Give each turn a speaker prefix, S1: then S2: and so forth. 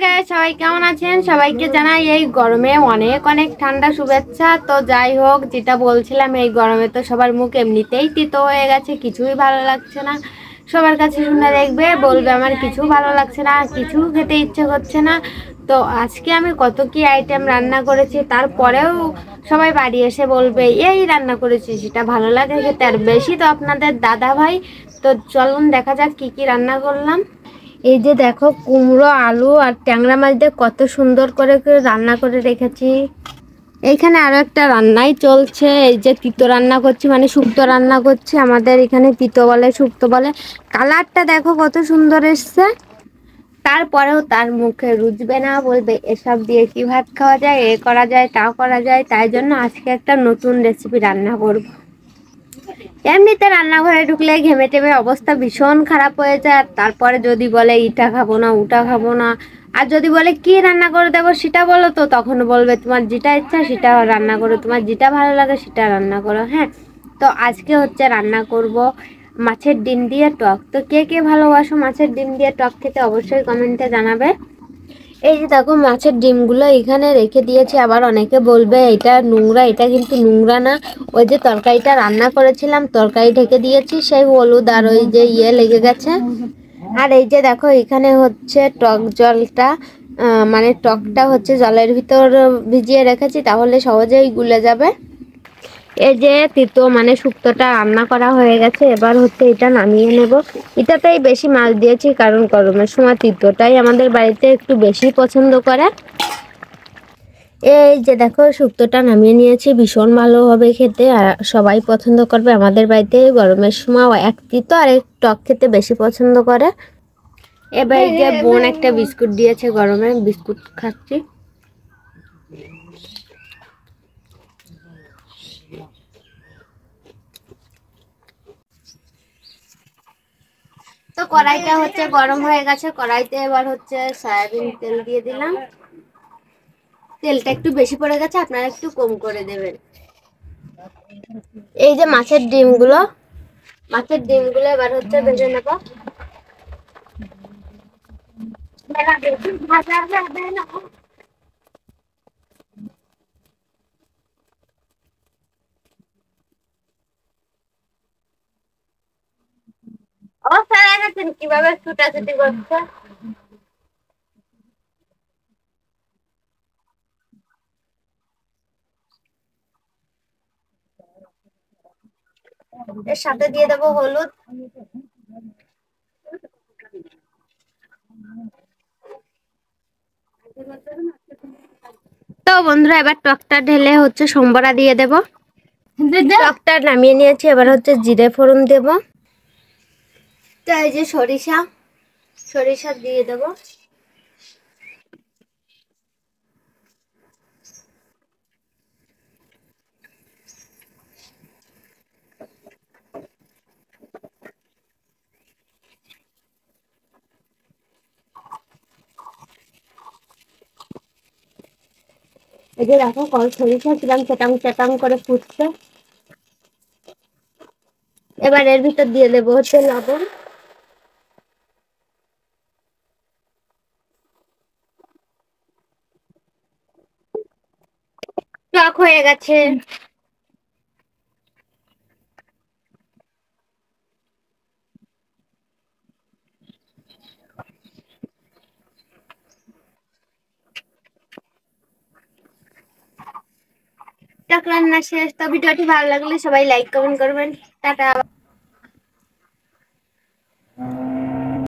S1: Guys, সবাই কেমন আছেন? সবাইকে জানাই এই গরমে অনেক অনেক ঠান্ডা শুভেচ্ছা। তো যাই হোক, যেটা বলছিলাম, এই গরমে তো সবার মুখ এমনিতেই তিতো হয়ে গেছে, কিছুই ভালো লাগছে না। সবার কাছে শুনে দেখবে, বলবে আমার কিছু ভালো লাগছে না, কিছু খেতে ইচ্ছে করছে না। তো আজকে আমি কত কি আইটেম রান্না করেছি, তারপরেও সবাই বাড়ি এসে বলবে এই রান্না করেছি, সেটা ভালো লাগে খেতে। আর বেশি তো আপনাদের দাদা ভাই। তো চলুন দেখা যাক কি কি রান্না করলাম। এই যে দেখো, কুমড়ো, আলু আর ট্যাংরা মাছ দিয়ে কত সুন্দর করে রান্না করে রেখেছি। এইখানে আরো একটা রান্নাই চলছে। এই যে তিতো রান্না করছি, মানে শুক্তো রান্না করছি। আমাদের এখানে তিতো বলে, শুক্তো বলে। কালারটা দেখো কত সুন্দর এসছে। তারপরেও তার মুখে রুচবে না, বলবে এসব দিয়ে কি ভাত খাওয়া যায়, এ করা যায়, তাও করা যায়। তাই জন্য আজকে একটা নতুন রেসিপি রান্না করব। এমনিতে রান্নাঘরে ঢুকলে ঘেমে টেমে অবস্থা ভীষণ খারাপ হয়ে যায়। আর তারপরে যদি বলে ইটা খাবো না, ওটা খাবো না, আর যদি বলে কি রান্না করে দেবো সেটা বলো, তো তখন বলবে তোমার যেটা ইচ্ছা সেটা রান্না করো, তোমার যেটা ভালো লাগে সেটা রান্না করো। হ্যাঁ, তো আজকে হচ্ছে রান্না করব মাছের ডিম দিয়ে টক। তো কে কে ভালোবাসো মাছের ডিম দিয়ে টক খেতে, অবশ্যই কমেন্টে জানাবে। এই যে দেখো, মাছের ডিমগুলো এখানে রেখে দিয়েছি। আবার অনেকে বলবে এটা নোংরা, এটা কিন্তু নোংরা না। ওই যে তরকারিটা রান্না করেছিলাম, তরকারি ঢেকে দিয়েছি, সেই হলুদ আর ওই যে লেগে গেছে। আর এই যে দেখো, এখানে হচ্ছে টক জলটা, মানে টকটা হচ্ছে জলের ভিতর ভিজিয়ে রেখেছি, তাহলে সহজেই গুলে যাবে। এই যে তিতো মানে শুক্তোটা রান্না করা হয়ে গেছে। এবার হচ্ছে এটা নামিয়ে নেব। এটাতেই বেশি মাছ দিয়েছি, কারণ গরমের সময় তিতোটাই আমাদের বাড়িতে একটু বেশি পছন্দ করে। এই যে দেখো, শুক্তোটা নামিয়ে নিয়েছি। ভীষণ ভালো হবে খেতে, আর সবাই পছন্দ করবে। আমাদের বাড়িতে গরমের সময় এক তিতো আর এক টক খেতে বেশি পছন্দ করে। এবার এই যে বোন একটা বিস্কুট দিয়েছে, গরমে বিস্কুট খাচ্ছি। তো কড়াইটা হচ্ছে গরম হয়ে গেছে। কড়াইতে এবার হচ্ছে সয়াবিন তেল দিয়ে দিলাম। তেলটা একটু বেশি পড়ে গেছে, আপনারা একটু কম করে দেবেন। এই যে মাছের ডিমগুলো এবার হচ্ছে ভেজে নেব। ভাজা যাবে না। অবস্থা দেখেছেন কিভাবে ছুটাছুটি করছে। এর সাথে দিয়ে দেবো হলুদ। তো বন্ধুরা, এবার টকটা ঢেলে হচ্ছে সম্বরা দিয়ে দেব। টকটা নামিয়ে নিয়েছি, এবার হচ্ছে জিরে ফোড়ন দেব। তো এই যে সরিষা সরিষা দিয়ে দেব। এই যে দেখো, সরিষা কিরম চেটাং চেটাং করে ফুটছে। এবার এর ভিতর দিয়ে দেবো হচ্ছে লবণ। টক হয়ে গেছে। টক রান্না শেষ। তো ভিডিওটি ভালো লাগলে সবাই লাইক কমেন্ট করবেন। টাটা।